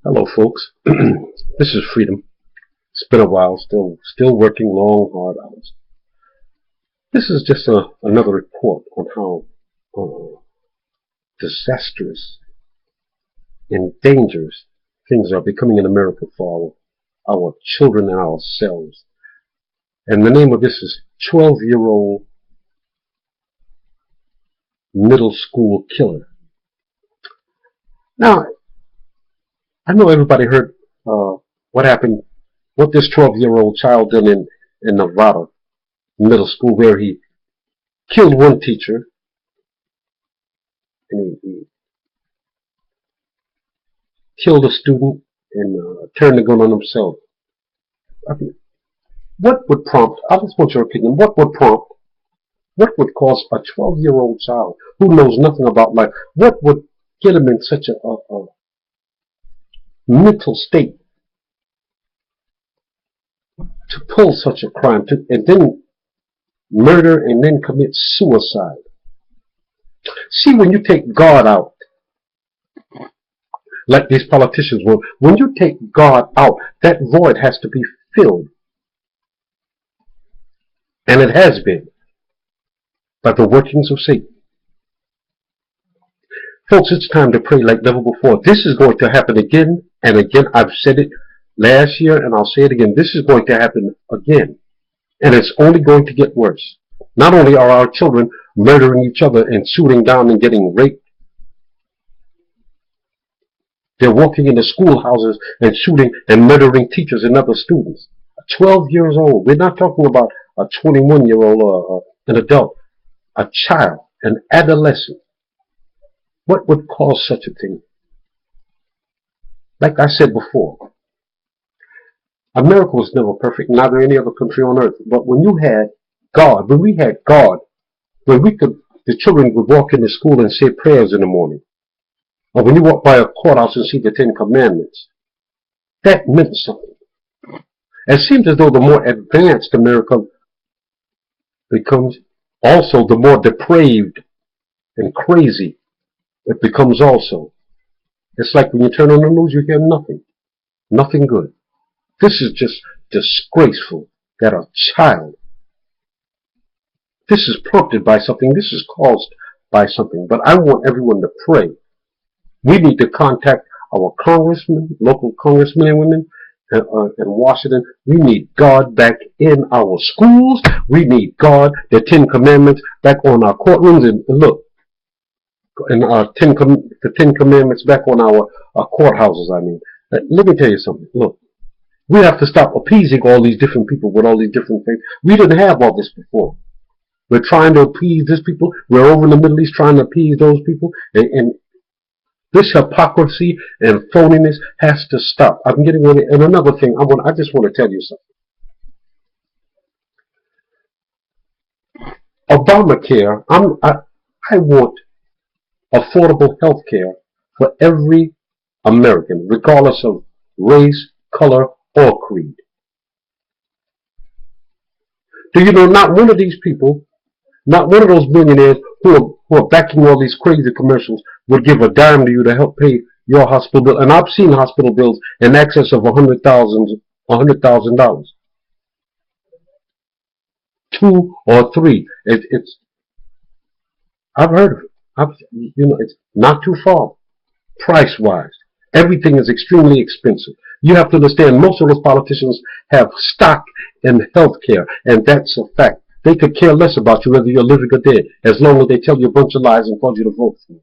Hello, folks. This is Freedom. It's been a while. Still working long, hard hours. This is just another report on how disastrous and dangerous things are becoming in America for our children and ourselves. And the name of this is 12-year-old middle school killer. Now, I know everybody heard what happened, what this 12-year-old child did in Nevada middle school, where he killed one teacher and he killed a student and turned the gun on himself. I mean, what would prompt, I just want your opinion, what would cause a 12-year-old child who knows nothing about life, what would get him in such a mental state to pull such a crime, and then murder and then commit suicide? See, when you take God out, like these politicians will, when you take God out, that void has to be filled. And it has been by the workings of Satan. Folks, it's time to pray like never before. This is going to happen again and again. I've said it last year and I'll say it again. This is going to happen again. And it's only going to get worse. Not only are our children murdering each other and shooting down and getting raped, they're walking into schoolhouses and shooting and murdering teachers and other students. 12 years old. We're not talking about a 21-year-old or an adult. A child, an adolescent. What would cause such a thing? Like I said before, America was never perfect, neither any other country on earth. But when you had God, when we had God, when the children would walk into school and say prayers in the morning, or when you walk by a courthouse and see the Ten Commandments, that meant something. It seems as though the more advanced America becomes, also the more depraved and crazy it becomes also. It's like when you turn on the news, you hear nothing. Nothing good. This is just disgraceful that a child, this is prompted by something, this is caused by something. But I want everyone to pray. We need to contact our congressmen, local congressmen and women in Washington. We need God back in our schools. We need God, the Ten Commandments, back on our courtrooms. And look, and the Ten Commandments back on our courthouses, I mean. Let me tell you something. Look, we have to stop appeasing all these different people with all these different things. We didn't have all this before. We're trying to appease these people. We're over in the Middle East trying to appease those people. And this hypocrisy and phoniness has to stop. I'm getting ready. And another thing, I just want to tell you something. Obamacare, I want affordable health care for every American, regardless of race, color, or creed. Do you know not one of these people, not one of those millionaires who are backing all these crazy commercials would give a dime to you to help pay your hospital bill? And I've seen hospital bills in excess of $100,000. 2 or 3. I've heard of it. It's not too far, price-wise. Everything is extremely expensive. You have to understand, most of those politicians have stock in health care, and that's a fact. They could care less about you whether you're living or dead, as long as they tell you a bunch of lies and cause you to vote for them.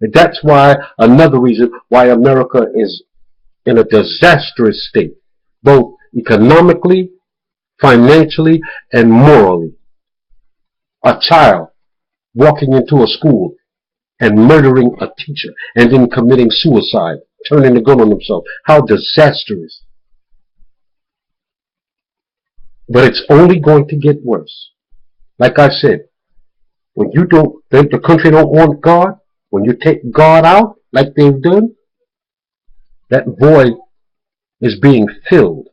And that's why, another reason why America is in a disastrous state, both economically, financially, and morally. A child walking into a school and murdering a teacher and then committing suicide, turning the gun on himself. How disastrous. But it's only going to get worse. Like I said, when you don't think the country don't want God, when you take God out like they've done, that void is being filled.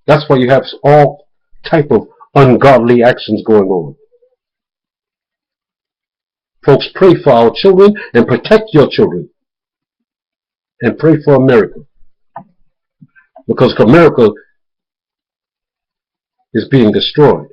That's why you have all type of ungodly actions going on. Folks, pray for our children and protect your children. And pray for America. Because America is being destroyed.